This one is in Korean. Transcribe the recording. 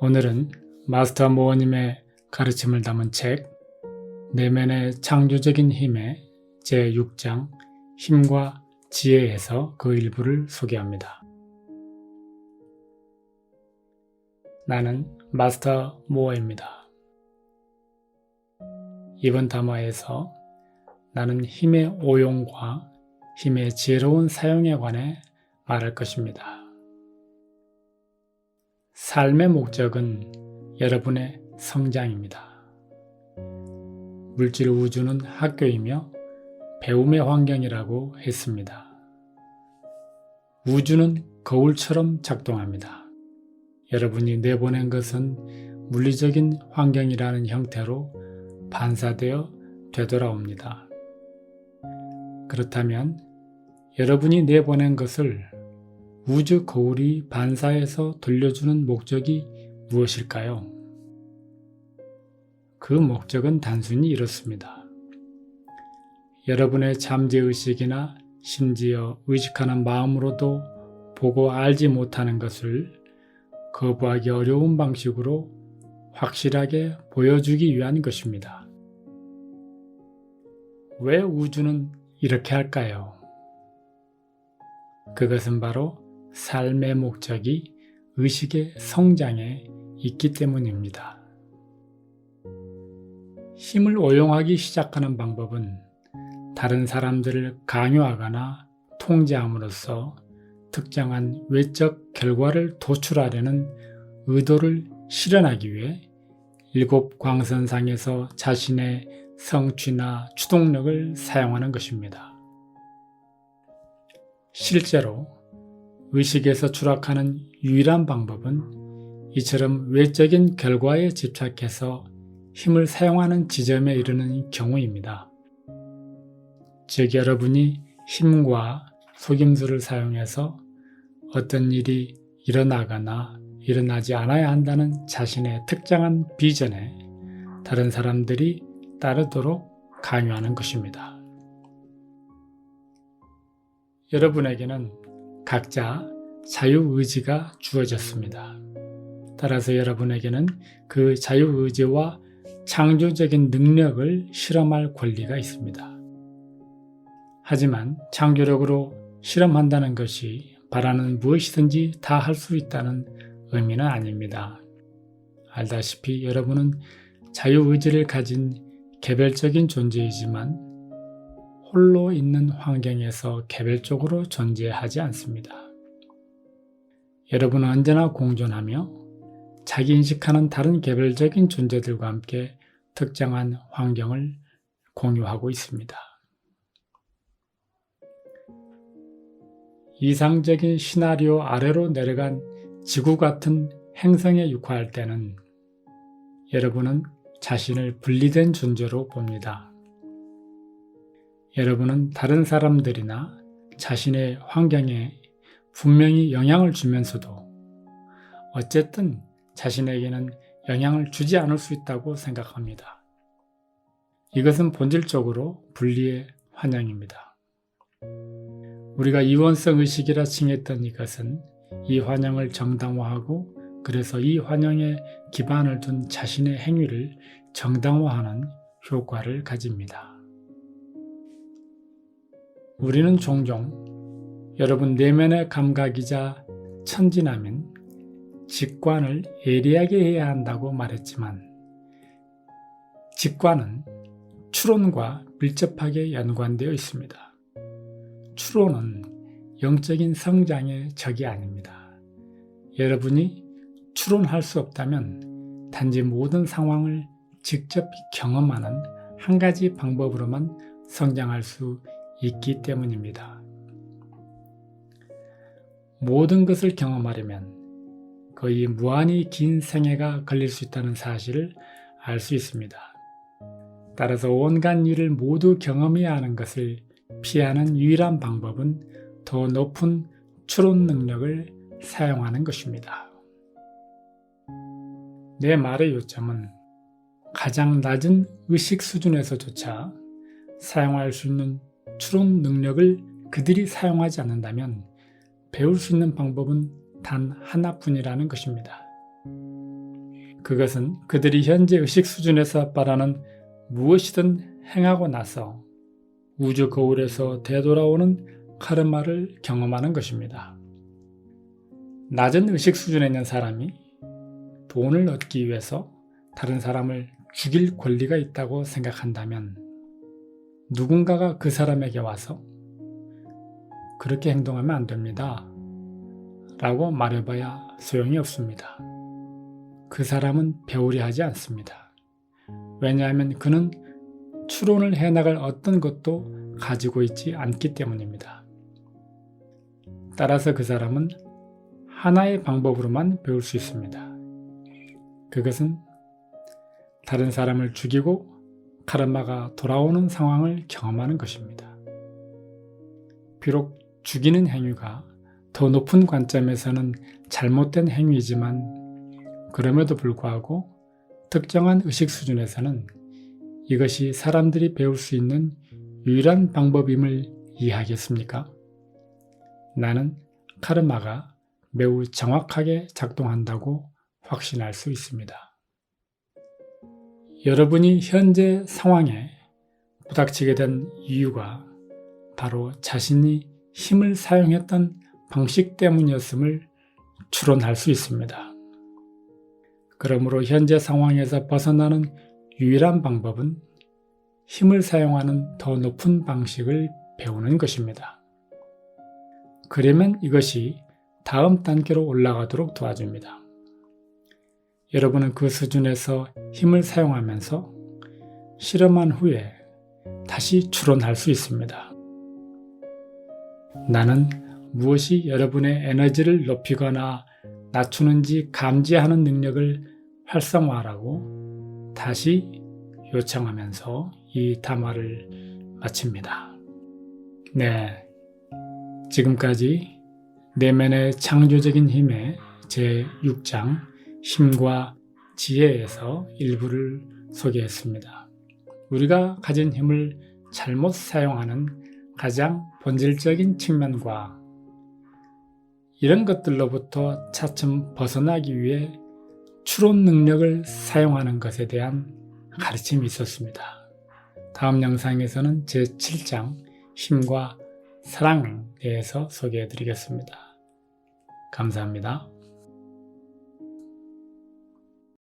오늘은 마스터 모어님의 가르침을 담은 책 내면의 창조적인 힘의 제6장 힘과 지혜에서 그 일부를 소개합니다. 나는 마스터 모어입니다. 이번 담화에서 나는 힘의 오용과 힘의 지혜로운 사용에 관해 말할 것입니다. 삶의 목적은 여러분의 성장입니다. 물질 우주는 학교이며 배움의 환경이라고 했습니다. 우주는 거울처럼 작동합니다. 여러분이 내보낸 것은 물리적인 환경이라는 형태로 반사되어 되돌아옵니다. 그렇다면 여러분이 내보낸 것을 우주 거울이 반사해서 돌려주는 목적이 무엇일까요? 그 목적은 단순히 이렇습니다. 여러분의 잠재의식이나 심지어 의식하는 마음으로도 보고 알지 못하는 것을 거부하기 어려운 방식으로 확실하게 보여주기 위한 것입니다. 왜 우주는 이렇게 할까요? 그것은 바로 삶의 목적이 의식의 성장에 있기 때문입니다. 힘을 오용하기 시작하는 방법은 다른 사람들을 강요하거나 통제함으로써 특정한 외적 결과를 도출하려는 의도를 실현하기 위해 7광선상에서 자신의 성취나 추동력을 사용하는 것입니다. 실제로 의식에서 추락하는 유일한 방법은 이처럼 외적인 결과에 집착해서 힘을 사용하는 지점에 이르는 경우입니다. 즉 여러분이 힘과 속임수를 사용해서 어떤 일이 일어나거나 일어나지 않아야 한다는 자신의 특정한 비전에 다른 사람들이 따르도록 강요하는 것입니다. 여러분에게는 각자 자유의지가 주어졌습니다. 따라서 여러분에게는 그 자유의지와 창조적인 능력을 실험할 권리가 있습니다. 하지만 창조력으로 실험한다는 것이 바라는 무엇이든지 다 할 수 있다는 의미는 아닙니다. 알다시피 여러분은 자유의지를 가진 개별적인 존재이지만 홀로 있는 환경에서 개별적으로 존재하지 않습니다. 여러분은 언제나 공존하며 자기 인식하는 다른 개별적인 존재들과 함께 특정한 환경을 공유하고 있습니다. 이상적인 시나리오 아래로 내려간 지구 같은 행성에 육화할 때는 여러분은 자신을 분리된 존재로 봅니다. 여러분은 다른 사람들이나 자신의 환경에 분명히 영향을 주면서도 어쨌든 자신에게는 영향을 주지 않을 수 있다고 생각합니다. 이것은 본질적으로 분리의 환영입니다. 우리가 이원성 의식이라 칭했던 이것은 이 환영을 정당화하고 그래서 이 환영에 기반을 둔 자신의 행위를 정당화하는 효과를 가집니다. 우리는 종종 여러분 내면의 감각이자 천진함인 직관을 예리하게 해야 한다고 말했지만 직관은 추론과 밀접하게 연관되어 있습니다. 추론은 영적인 성장의 적이 아닙니다. 여러분이 추론할 수 없다면 단지 모든 상황을 직접 경험하는 한 가지 방법으로만 성장할 수 있기 때문입니다. 모든 것을 경험하려면 거의 무한히 긴 생애가 걸릴 수 있다는 사실을 알 수 있습니다. 따라서 온갖 일을 모두 경험해야 하는 것을 피하는 유일한 방법은 더 높은 추론 능력을 사용하는 것입니다. 내 말의 요점은 가장 낮은 의식 수준에서조차 사용할 수 있는 추론 능력을 그들이 사용하지 않는다면 배울 수 있는 방법은 단 하나뿐이라는 것입니다. 그것은 그들이 현재 의식 수준에서 바라는 무엇이든 행하고 나서 우주 거울에서 되돌아오는 카르마를 경험하는 것입니다. 낮은 의식 수준에 있는 사람이 돈을 얻기 위해서 다른 사람을 죽일 권리가 있다고 생각한다면 누군가가 그 사람에게 와서 그렇게 행동하면 안 됩니다 라고 말해봐야 소용이 없습니다. 그 사람은 배우려 하지 않습니다. 왜냐하면 그는 추론을 해나갈 어떤 것도 가지고 있지 않기 때문입니다. 따라서 그 사람은 하나의 방법으로만 배울 수 있습니다. 그것은 다른 사람을 죽이고 카르마가 돌아오는 상황을 경험하는 것입니다. 비록 죽이는 행위가 더 높은 관점에서는 잘못된 행위이지만 그럼에도 불구하고 특정한 의식 수준에서는 이것이 사람들이 배울 수 있는 유일한 방법임을 이해하겠습니까? 나는 카르마가 매우 정확하게 작동한다고 확신할 수 있습니다. 여러분이 현재 상황에 부닥치게 된 이유가 바로 자신이 힘을 사용했던 방식 때문이었음을 추론할 수 있습니다. 그러므로 현재 상황에서 벗어나는 유일한 방법은 힘을 사용하는 더 높은 방식을 배우는 것입니다. 그러면 이것이 다음 단계로 올라가도록 도와줍니다. 여러분은 그 수준에서 힘을 사용하면서 실험한 후에 다시 추론할 수 있습니다. 나는 무엇이 여러분의 에너지를 높이거나 낮추는지 감지하는 능력을 활성화하라고 다시 요청하면서 이 담화를 마칩니다. 네, 지금까지 내면의 창조적인 힘의 제6장 힘과 지혜에서 일부를 소개했습니다. 우리가 가진 힘을 잘못 사용하는 가장 본질적인 측면과 이런 것들로부터 차츰 벗어나기 위해 추론 능력을 사용하는 것에 대한 가르침이 있었습니다. 다음 영상에서는 제7장 힘과 사랑에 대해서 소개해 드리겠습니다. 감사합니다.